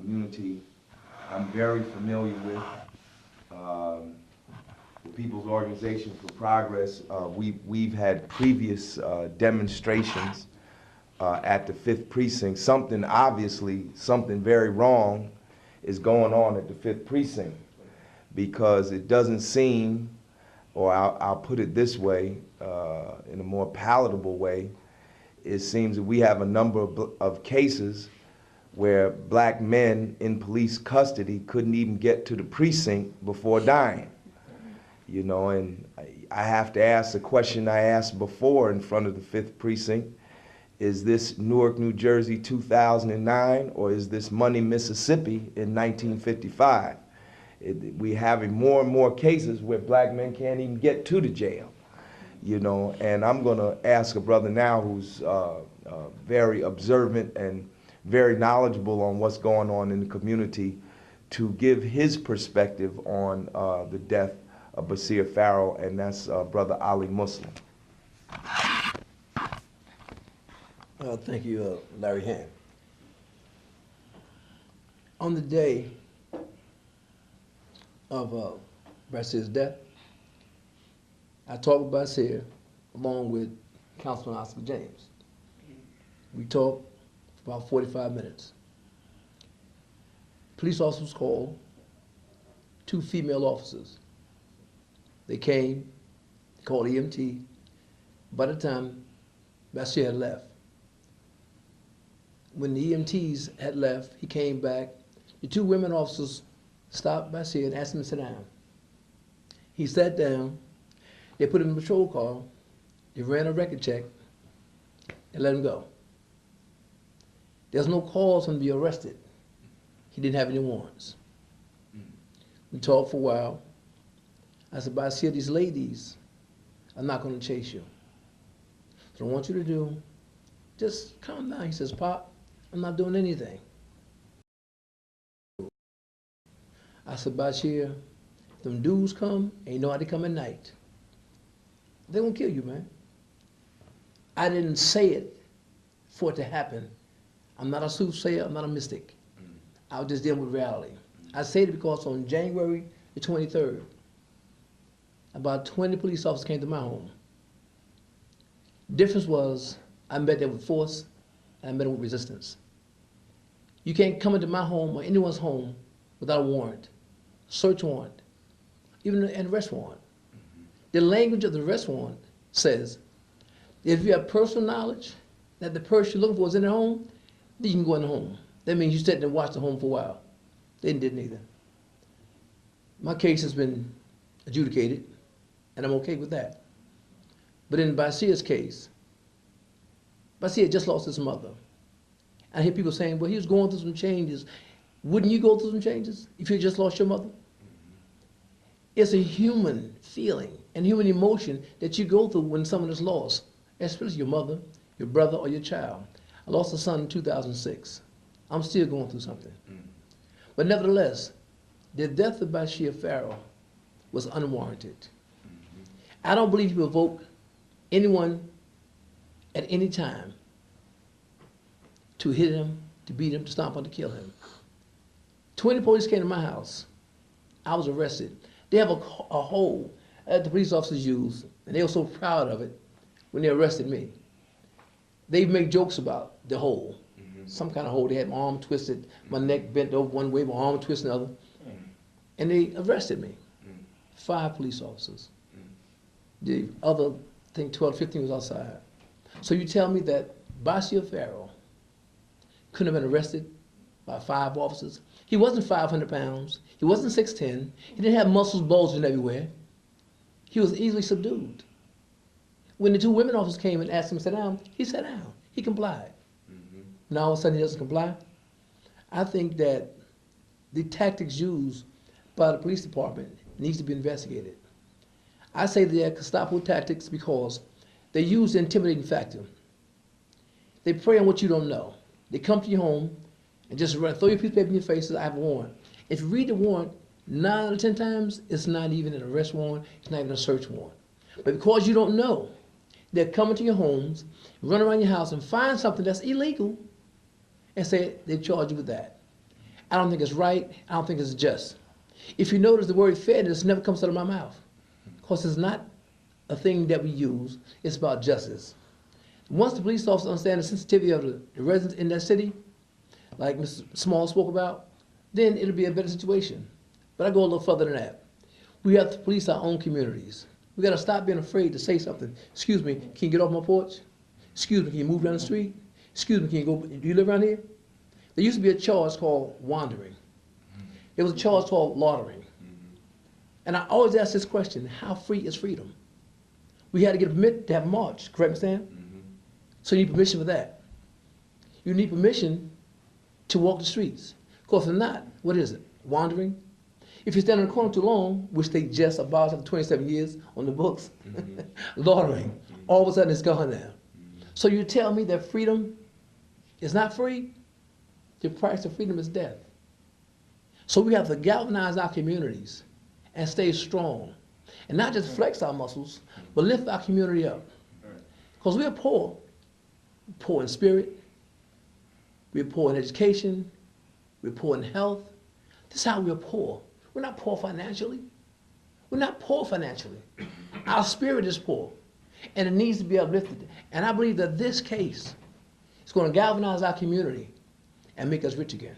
community I'm very familiar with. The People's Organization for Progress, we've had previous demonstrations at the 5th Precinct. Something very wrong is going on at the 5th Precinct, because it doesn't seem, or I'll put it this way, in a more palatable way, it seems that we have a number of cases where black men in police custody couldn't even get to the precinct before dying. You know, and I have to ask the question I asked before in front of the 5th Precinct: is this Newark, New Jersey 2009, or is this Money, Mississippi in 1955? We're having more and more cases where black men can't even get to the jail. You know, and I'm gonna ask a brother now who's very observant and very knowledgeable on what's going on in the community to give his perspective on the death of Basire Farrell, and that's Brother Ali Muslim. Thank you, Larry Hamm. On the day of Basire's death, I talked with Basire along with Councilman Oscar James. We talked for about 45 minutes. Police officers called 2 female officers. They came, they called EMT. By the time Basire had left, when the EMTs had left, he came back. The 2 women officers stopped Basire and asked him to sit down. He sat down. They put him in a patrol car. They ran a record check and let him go. There's no cause for him to be arrested. He didn't have any warrants. We talked for a while. I said, Basire, these ladies are not going to chase you. So I want you to do, just calm down. He says, Pop, I'm not doing anything. I said, Basire, if them dudes come, and you know how they come at night, they're going to kill you, man. I didn't say it for it to happen. I'm not a soothsayer, I'm not a mystic. I was just dealing with reality. I say it because on January the 23rd, about 20 police officers came to my home. Difference was, I met them with force, and I met them with resistance. You can't come into my home or anyone's home without a warrant, search warrant, even an arrest warrant. The language of the arrest warrant says, if you have personal knowledge that the person you're looking for is in the home, then you can go in the home. That means you sit there and watch the home for a while. They didn't either. My case has been adjudicated, and I'm okay with that. But in Basire's case, Basire just lost his mother. I hear people saying, well, he was going through some changes. Wouldn't you go through some changes if you just lost your mother? It's a human feeling and human emotion that you go through when someone is lost, especially your mother, your brother, or your child. I lost a son in 2006. I'm still going through something. But nevertheless, the death of Basire Farrell was unwarranted. I don't believe you provoke anyone at any time to hit him, to beat him, to stomp on, to kill him. 20 police came to my house. I was arrested. They have a hole that the police officers use, and they were so proud of it when they arrested me. They make jokes about the hole, some kind of hole. They had my arm twisted, my neck bent over one way, my arm twisted the other. And they arrested me. 5 police officers. The other, I think 12, 15 was outside. So you tell me that Basire Farrell couldn't have been arrested by 5 officers? He wasn't 500 pounds. He wasn't 6'10". He didn't have muscles bulging everywhere. He was easily subdued. When the 2 women officers came and asked him to sit down, he sat down. He complied. Now all of a sudden he doesn't comply? I think that the tactics used by the police department needs to be investigated. I say they're Gestapo tactics because they use the intimidating factor. They prey on what you don't know. They come to your home and just throw your piece of paper in your face and say, I have a warrant. If you read the warrant, 9 out of 10 times, it's not even an arrest warrant, it's not even a search warrant. But because you don't know, they're coming to your homes, run around your house and find something that's illegal and say they charge you with that. I don't think it's right. I don't think it's just. If you notice, the word fairness never comes out of my mouth, because it's not a thing that we use. It's about justice. Once the police officers understand the sensitivity of the residents in that city, like Mr. Small spoke about, then it'll be a better situation. But I go a little further than that. We have to police our own communities. We got to stop being afraid to say something. Excuse me, can you get off my porch? Excuse me, can you move down the street? Excuse me, can you go, do you live around here? There used to be a charge called wandering. There was a charge called loitering. And I always ask this question, how free is freedom? We had to get a permit to have a march, correct me, Stan? So you need permission for that. You need permission to walk the streets. Because if not, what is it? Wandering? If you stand in the corner too long, which they just abolished after 27 years on the books, loitering, all of a sudden it's gone now. So you tell me that freedom is not free? The price of freedom is death. So we have to galvanize our communities and stay strong. And not just flex our muscles, but lift our community up. Because we are poor. We're poor in spirit. We're poor in education. We're poor in health. This is how we're poor. We're not poor financially. We're not poor financially. Our spirit is poor. And it needs to be uplifted. And I believe that this case is going to galvanize our community and make us rich again.